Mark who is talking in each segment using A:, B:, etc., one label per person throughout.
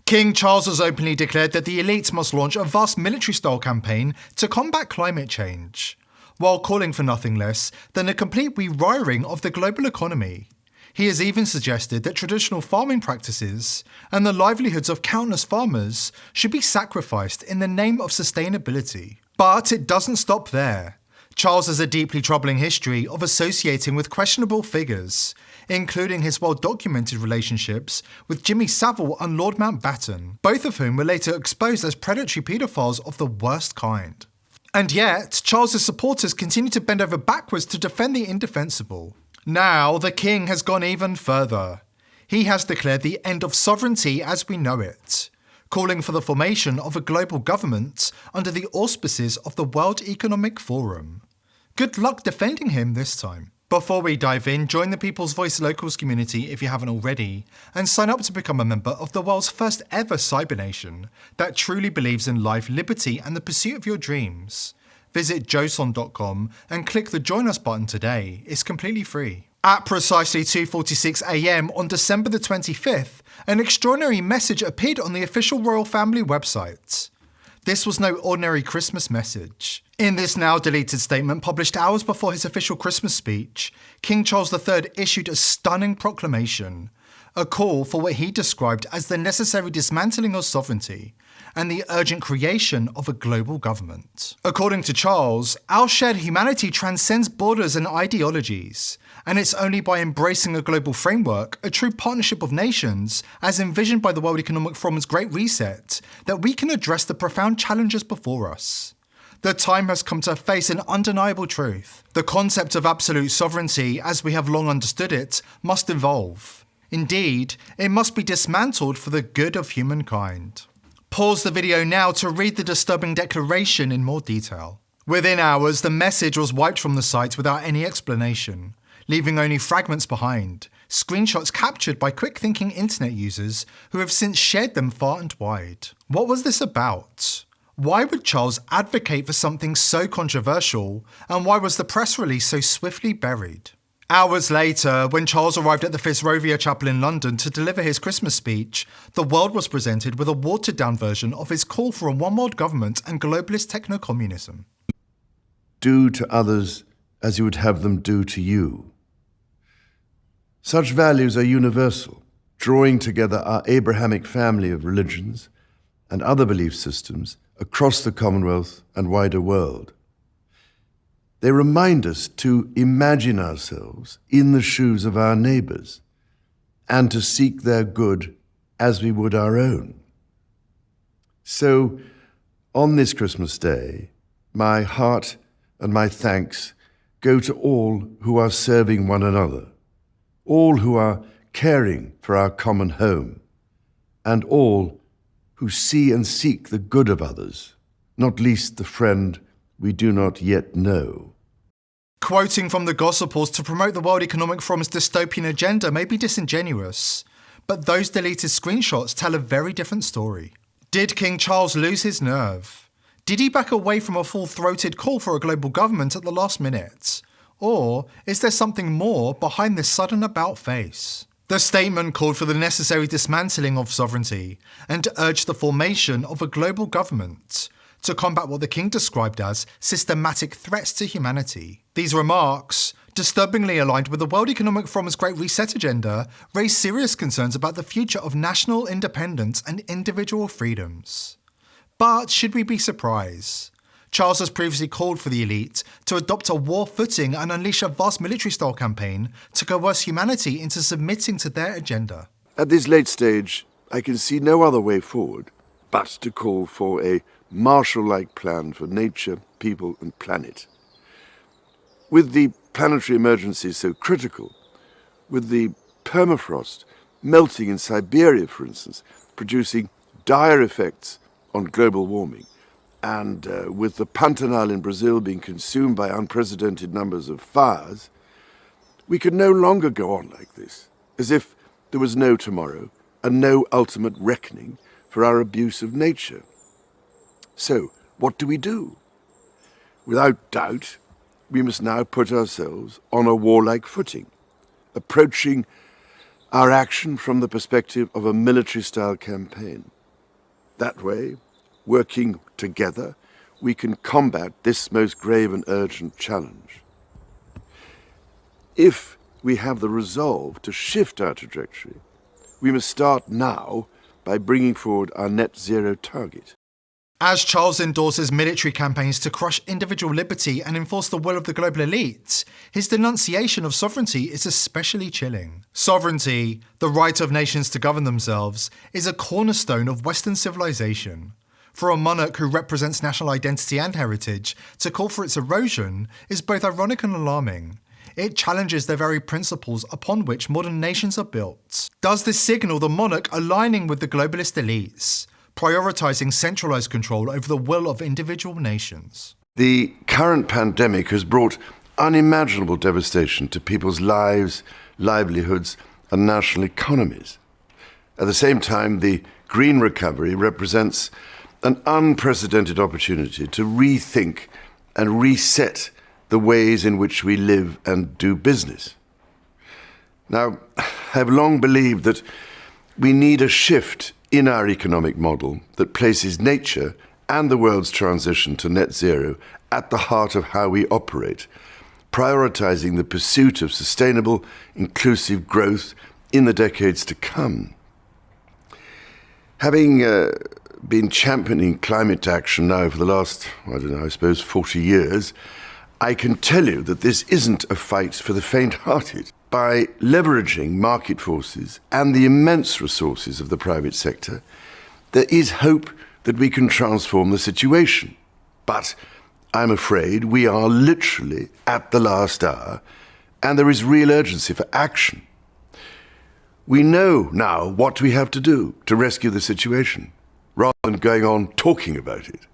A: King Charles has openly declared that the elite must launch a vast military-style campaign to combat climate change, while calling for nothing less than a complete rewiring of the global economy. He has even suggested that traditional farming practices and the livelihoods of countless farmers should be sacrificed in the name of sustainability. But it doesn't stop there. Charles has a deeply troubling history of associating with questionable figures, including his well-documented relationships with Jimmy Savile and Lord Mountbatten, both of whom were later exposed as predatory paedophiles of the worst kind. And yet, Charles's supporters continue to bend over backwards to defend the indefensible. Now, the king has gone even further. He has declared the end of sovereignty as we know it, calling for the formation of a global government under the auspices of the World Economic Forum. Good luck defending him this time. Before we dive in, join the People's Voice Locals community if you haven't already, and sign up to become a member of the world's first ever cyber nation that truly believes in life, liberty and the pursuit of your dreams. Visit joson.com and click the Join Us button today. It's completely free. At precisely 2:46 AM on December the 25th, an extraordinary message appeared on the official royal family website. This was no ordinary Christmas message. In this now deleted statement published hours before his official Christmas speech, King Charles III issued a stunning proclamation, a call for what he described as the necessary dismantling of sovereignty and the urgent creation of a global government. According to Charles, our shared humanity transcends borders and ideologies, and it's only by embracing a global framework, a true partnership of nations, as envisioned by the World Economic Forum's Great Reset, that we can address the profound challenges before us. The time has come to face an undeniable truth. The concept of absolute sovereignty, as we have long understood it, must evolve. Indeed, it must be dismantled for the good of humankind. Pause the video now to read the disturbing declaration in more detail. Within hours, the message was wiped from the site without any explanation, leaving only fragments behind, screenshots captured by quick-thinking internet users who have since shared them far and wide. What was this about? Why would Charles advocate for something so controversial, and why was the press release so swiftly buried? Hours later, when Charles arrived at the Fitzrovia Chapel in London to deliver his Christmas speech, the world was presented with a watered-down version of his call for a one-world government and globalist techno-communism.
B: Do to others as you would have them do to you. Such values are universal, drawing together our Abrahamic family of religions and other belief systems across the Commonwealth and wider world. They remind us to imagine ourselves in the shoes of our neighbours and to seek their good as we would our own. So, on this Christmas Day, my heart and my thanks go to all who are serving one another, all who are caring for our common home, and all who see and seek the good of others, not least the friend we do not yet know.
A: Quoting from the Gospels to promote the World Economic Forum's dystopian agenda may be disingenuous, but those deleted screenshots tell a very different story. Did King Charles lose his nerve? Did he back away from a full-throated call for a global government at the last minute? Or is there something more behind this sudden about-face? The statement called for the necessary dismantling of sovereignty and urged the formation of a global government to combat what the king described as systematic threats to humanity. These remarks, disturbingly aligned with the World Economic Forum's Great Reset agenda, raise serious concerns about the future of national independence and individual freedoms. But should we be surprised? Charles has previously called for the elite to adopt a war footing and unleash a vast military-style campaign to coerce humanity into submitting to their agenda.
B: At this late stage, I can see no other way forward but to call for a Marshall-like plan for nature, people and planet. With the planetary emergency so critical, with the permafrost melting in Siberia, for instance, producing dire effects on global warming, and with the Pantanal in Brazil being consumed by unprecedented numbers of fires, we could no longer go on like this, as if there was no tomorrow and no ultimate reckoning for our abuse of nature. So, what do? Without doubt, we must now put ourselves on a warlike footing, approaching our action from the perspective of a military-style campaign. That way, working together, we can combat this most grave and urgent challenge. If we have the resolve to shift our trajectory, we must start now by bringing forward our net zero target.
A: As Charles endorses military campaigns to crush individual liberty and enforce the will of the global elite, his denunciation of sovereignty is especially chilling. Sovereignty, the right of nations to govern themselves, is a cornerstone of Western civilization. For a monarch who represents national identity and heritage, to call for its erosion is both ironic and alarming. It challenges the very principles upon which modern nations are built. Does this signal the monarch aligning with the globalist elites, prioritising centralised control over the will of individual nations?
B: The current pandemic has brought unimaginable devastation to people's lives, livelihoods, and national economies. At the same time, the green recovery represents an unprecedented opportunity to rethink and reset the ways in which we live and do business. Now, I've long believed that we need a shift in our economic model that places nature and the world's transition to net zero at the heart of how we operate, prioritizing the pursuit of sustainable, inclusive growth in the decades to come. Having been championing climate action now for the last, 40 years, I can tell you that this isn't a fight for the faint-hearted. By leveraging market forces and the immense resources of the private sector, there is hope that we can transform the situation. But I'm afraid we are literally at the last hour, and there is real urgency for action. We know now what we have to do to rescue the situation, rather than going on talking about it.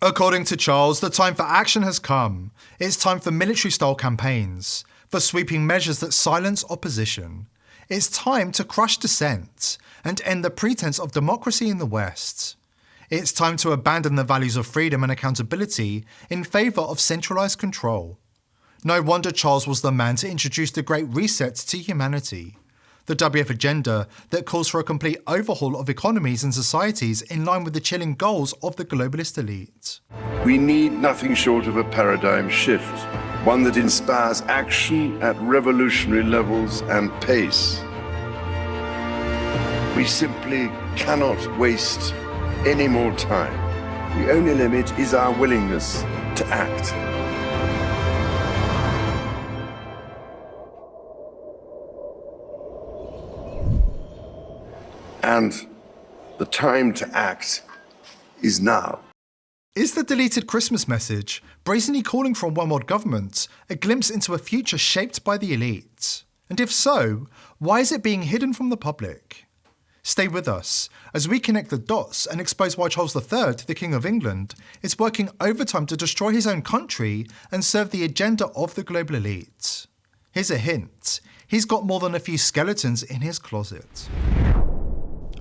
A: According to Charles, the time for action has come. It's time for military-style campaigns, for sweeping measures that silence opposition. It's time to crush dissent and end the pretense of democracy in the West. It's time to abandon the values of freedom and accountability in favour of centralised control. No wonder Charles was the man to introduce the Great Reset to humanity, the WEF agenda that calls for a complete overhaul of economies and societies in line with the chilling goals of the globalist elite.
B: We need nothing short of a paradigm shift, one that inspires action at revolutionary levels and pace. We simply cannot waste any more time. The only limit is our willingness to act. And the time to act is now.
A: Is the deleted Christmas message, brazenly calling for a one-world government, a glimpse into a future shaped by the elite? And if so, why is it being hidden from the public? Stay with us as we connect the dots and expose why Charles III, the King of England, is working overtime to destroy his own country and serve the agenda of the global elite. Here's a hint. He's got more than a few skeletons in his closet.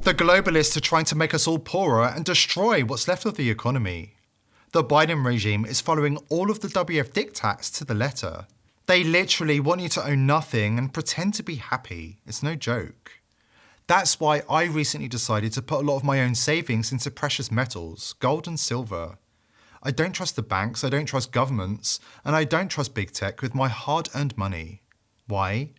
A: The globalists are trying to make us all poorer and destroy what's left of the economy. The Biden regime is following all of the WEF diktats to the letter. They literally want you to own nothing and pretend to be happy. It's no joke. That's why I recently decided to put a lot of my own savings into precious metals, gold and silver. I don't trust the banks, I don't trust governments, and I don't trust big tech with my hard-earned money. Why?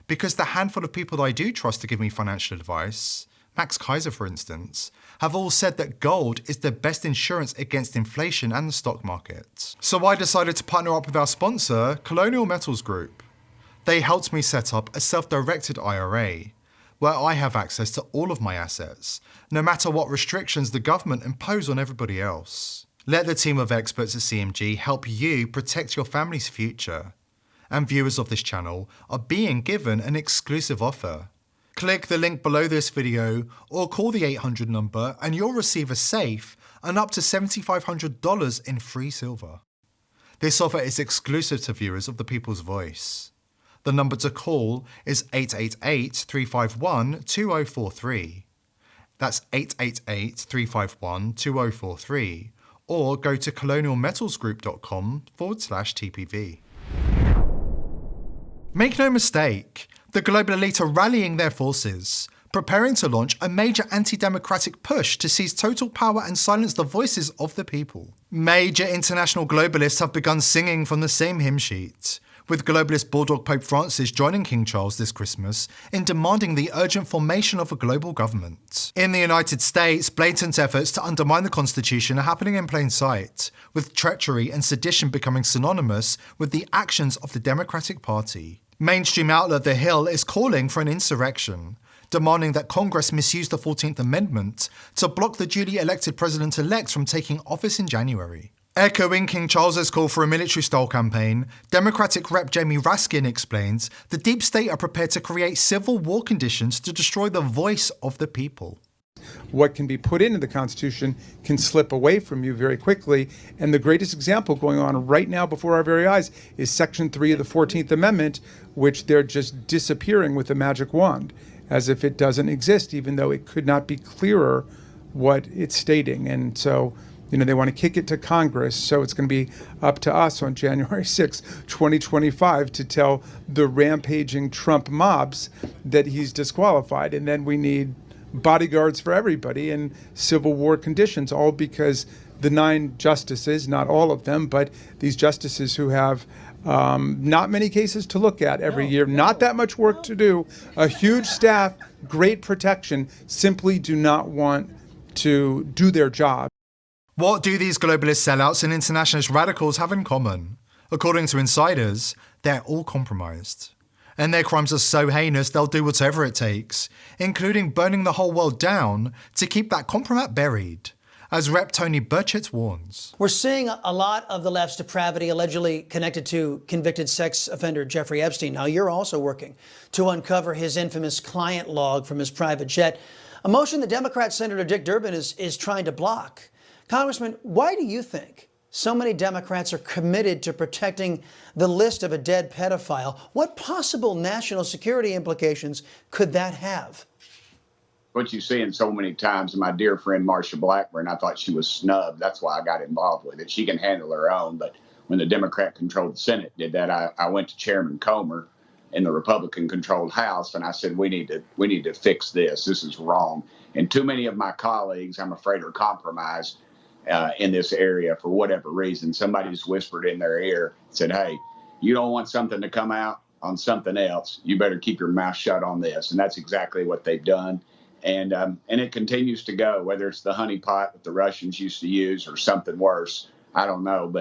A: Because the handful of people that I do trust to give me financial advice, Max Kaiser, for instance, have all said that gold is the best insurance against inflation and the stock market. So I decided to partner up with our sponsor, Colonial Metals Group. They helped me set up a self-directed IRA, where I have access to all of my assets, no matter what restrictions the government impose on everybody else. Let the team of experts at CMG help you protect your family's future. And viewers of this channel are being given an exclusive offer. Click the link below this video or call the 800 number and you'll receive a safe and up to $7,500 in free silver. This offer is exclusive to viewers of The People's Voice. The number to call is 888-351-2043. That's 888-351-2043, or go to colonialmetalsgroup.com/TPV. Make no mistake, the global elite are rallying their forces, preparing to launch a major anti-democratic push to seize total power and silence the voices of the people. Major international globalists have begun singing from the same hymn sheet, with globalist bulldog Pope Francis joining King Charles this Christmas in demanding the urgent formation of a global government. In the United States, blatant efforts to undermine the Constitution are happening in plain sight, with treachery and sedition becoming synonymous with the actions of the Democratic Party. Mainstream outlet The Hill is calling for an insurrection, demanding that Congress misuse the 14th Amendment to block the duly elected president-elect from taking office in January. Echoing King Charles's call for a military-style campaign, Democratic Rep Jamie Raskin explains the deep state are prepared to create civil war conditions to destroy the voice of the people.
C: What can be put into the Constitution can slip away from you very quickly. And the greatest example going on right now before our very eyes is Section 3 of the 14th Amendment, which they're just disappearing with a magic wand, as if it doesn't exist, even though it could not be clearer what it's stating. And so, they want to kick it to Congress, so it's going to be up to us on January 6, 2025, to tell the rampaging Trump mobs that he's disqualified. And then we need bodyguards for everybody and civil war conditions, all because the 9 justices, not all of them, but these justices who have not many cases to look at every year, not that much work to do, a huge staff, great protection, simply do not want to do their job.
A: What do these globalist sellouts and internationalist radicals have in common? According to insiders, they're all compromised. And their crimes are so heinous they'll do whatever it takes, including burning the whole world down to keep that compromat buried, as Rep Tony Burchett warns.
D: We're seeing a lot of the left's depravity allegedly connected to convicted sex offender Jeffrey Epstein. Now, you're also working to uncover his infamous client log from his private jet, a motion the Democrat Senator Dick Durbin is trying to block. Congressman, why do you think so many Democrats are committed to protecting the list of a dead pedophile? What possible national security implications could that have?
E: What you see in so many times, my dear friend Marsha Blackburn, I thought she was snubbed. That's why I got involved with it. She can handle her own, but when the Democrat-controlled Senate did that, I went to Chairman Comer in the Republican-controlled House, and I said, we need to fix this. This is wrong. And too many of my colleagues, I'm afraid, are compromised in this area for whatever reason. Somebody just whispered in their ear, said, hey, you don't want something to come out on something else, you better keep your mouth shut on this. And that's exactly what they've done. And it continues to go, whether it's the honeypot that the Russians used to use or something worse. I don't know.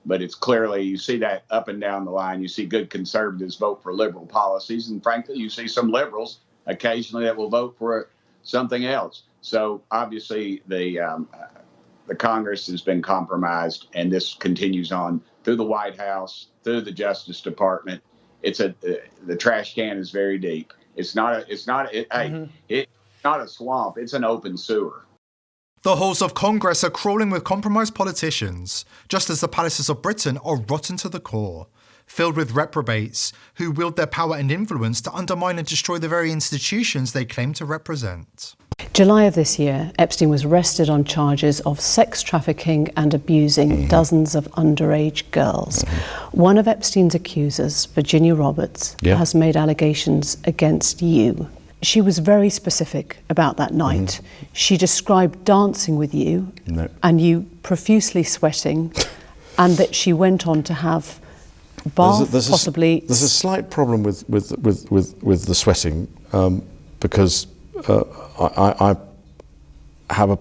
E: But it's clearly, you see that up and down the line. You see good conservatives vote for liberal policies. And frankly, you see some liberals occasionally that will vote for something else. So obviously, the Congress has been compromised, and this continues on through the White House, through the Justice Department. The trash can is very deep. It's not a swamp. It's an open sewer.
A: The halls of Congress are crawling with compromised politicians, just as the palaces of Britain are rotten to the core, filled with reprobates who wield their power and influence to undermine and destroy the very institutions they claim to represent.
F: July of this year, Epstein was arrested on charges of sex trafficking and abusing dozens of underage girls. One of Epstein's accusers, Virginia Roberts, has made allegations against you. She was very specific about that night. She described dancing with you and you profusely sweating, and that she went on to have possibly.
G: There's a slight problem with the sweating because I have a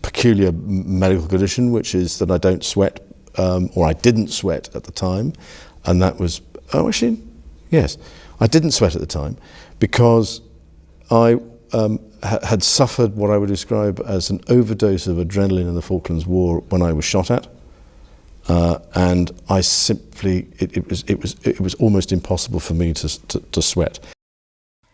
G: peculiar medical condition, which is that I don't sweat, or I didn't sweat at the time, and that was yes, I didn't sweat at the time because I had suffered what I would describe as an overdose of adrenaline in the Falklands War when I was shot at. And I simply, it was almost impossible for me to sweat.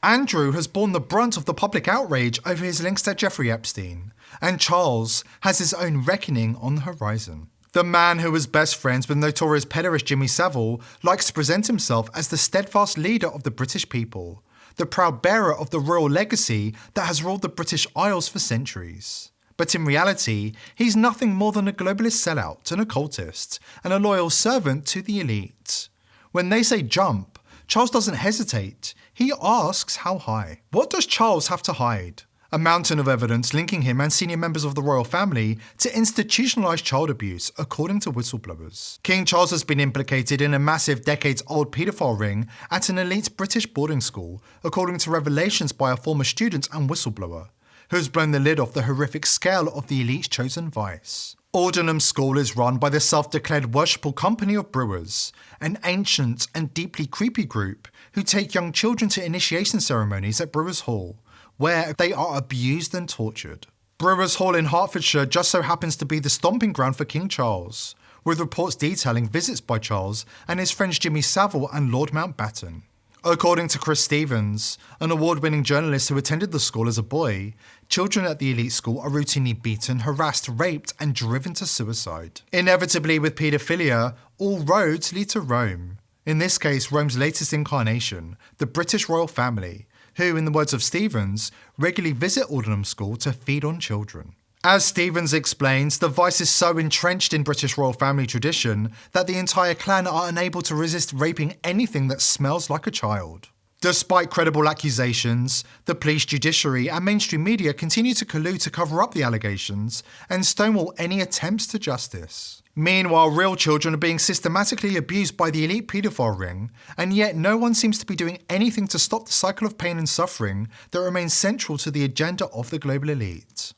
A: Andrew has borne the brunt of the public outrage over his links to Jeffrey Epstein, and Charles has his own reckoning on the horizon. The man who was best friends with notorious pederast Jimmy Savile likes to present himself as the steadfast leader of the British people, the proud bearer of the royal legacy that has ruled the British Isles for centuries. But in reality, he's nothing more than a globalist sellout, an occultist, and a loyal servant to the elite. When they say jump, Charles doesn't hesitate. He asks how high. What does Charles have to hide? A mountain of evidence linking him and senior members of the royal family to institutionalised child abuse, according to whistleblowers. King Charles has been implicated in a massive decades-old paedophile ring at an elite British boarding school, according to revelations by a former student and whistleblower, who has blown the lid off the horrific scale of the elite's chosen vice. Aldenham School is run by the self-declared worshipful company of brewers, an ancient and deeply creepy group who take young children to initiation ceremonies at Brewers Hall, where they are abused and tortured. Brewers Hall in Hertfordshire just so happens to be the stomping ground for King Charles, with reports detailing visits by Charles and his friends Jimmy Savile and Lord Mountbatten. According to Chris Stevens, an award-winning journalist who attended the school as a boy, children at the elite school are routinely beaten, harassed, raped, and driven to suicide. Inevitably, with paedophilia, all roads lead to Rome. In this case, Rome's latest incarnation, the British royal family, who, in the words of Stevens, regularly visit Aldenham School to feed on children. As Stevens explains, the vice is so entrenched in British royal family tradition that the entire clan are unable to resist raping anything that smells like a child. Despite credible accusations, the police, judiciary and mainstream media continue to collude to cover up the allegations and stonewall any attempts to justice. Meanwhile, real children are being systematically abused by the elite paedophile ring, and yet no one seems to be doing anything to stop the cycle of pain and suffering that remains central to the agenda of the global elite.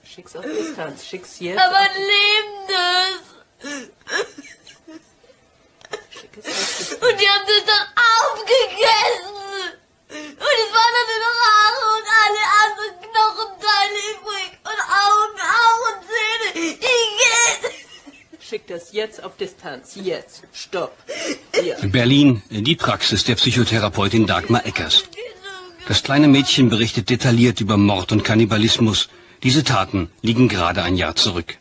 H: Schick's auf Distanz, schick's jetzt.
I: Aber lebendes! Und die haben das doch aufgegessen! Und es war dann nur noch Haare und alle anderen Knochenteile übrig! Und Augen und Zähne! Igitt!
H: Schick das jetzt auf Distanz, jetzt. Stopp. Hier.
J: Berlin, die Praxis der Psychotherapeutin Dagmar Eckers. Das kleine Mädchen berichtet detailliert über Mord und Kannibalismus. Diese Taten liegen gerade ein Jahr zurück.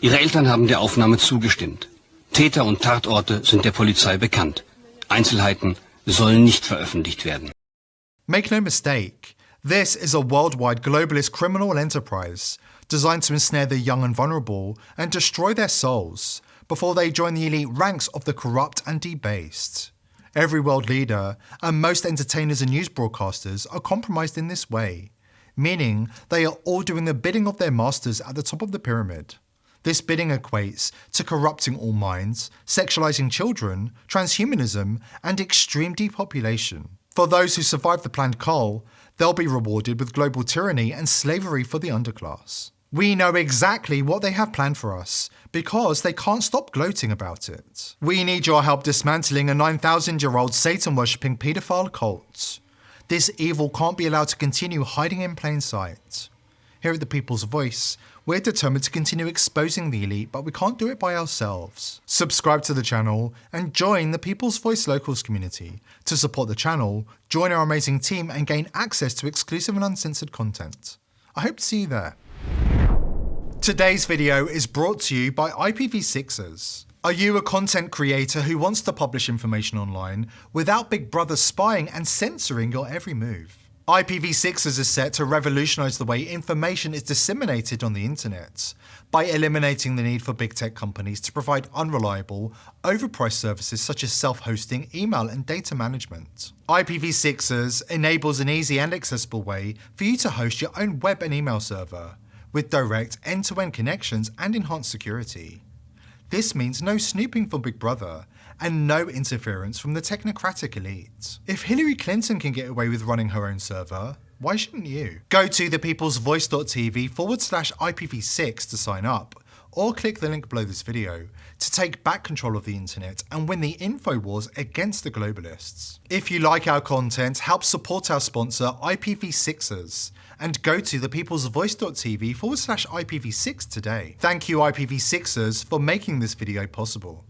J: Ihre Eltern haben der Aufnahme zugestimmt. Täter und Tatorte sind der Polizei bekannt. Einzelheiten sollen nicht veröffentlicht werden.
A: Make no mistake, this is a worldwide globalist criminal enterprise designed to ensnare the young and vulnerable and destroy their souls before they join the elite ranks of the corrupt and debased. Every world leader and most entertainers and news broadcasters are compromised in this way, meaning they are all doing the bidding of their masters at the top of the pyramid. This bidding equates to corrupting all minds, sexualizing children, transhumanism, and extreme depopulation. For those who survive the planned cull, they'll be rewarded with global tyranny and slavery for the underclass. We know exactly what they have planned for us, because they can't stop gloating about it. We need your help dismantling a 9,000-year-old Satan-worshipping paedophile cult. This evil can't be allowed to continue hiding in plain sight. Here at The People's Voice, we're determined to continue exposing the elite, but we can't do it by ourselves. Subscribe to the channel and join the People's Voice Locals community. To support the channel, join our amazing team and gain access to exclusive and uncensored content. I hope to see you there. Today's video is brought to you by IPv6ers. Are you a content creator who wants to publish information online without Big Brother spying and censoring your every move? IPv6ers is set to revolutionize the way information is disseminated on the internet by eliminating the need for big tech companies to provide unreliable, overpriced services such as self-hosting, email, and data management. IPv6ers enables an easy and accessible way for you to host your own web and email server with direct end-to-end connections and enhanced security. This means no snooping from Big Brother and no interference from the technocratic elite. If Hillary Clinton can get away with running her own server, why shouldn't you? Go to thepeoplesvoice.tv/IPv6 to sign up, or click the link below this video to take back control of the internet and win the info wars against the globalists. If you like our content, help support our sponsor IPv6ers and go to thepeoplesvoice.tv/IPv6 today. Thank you IPv6ers for making this video possible.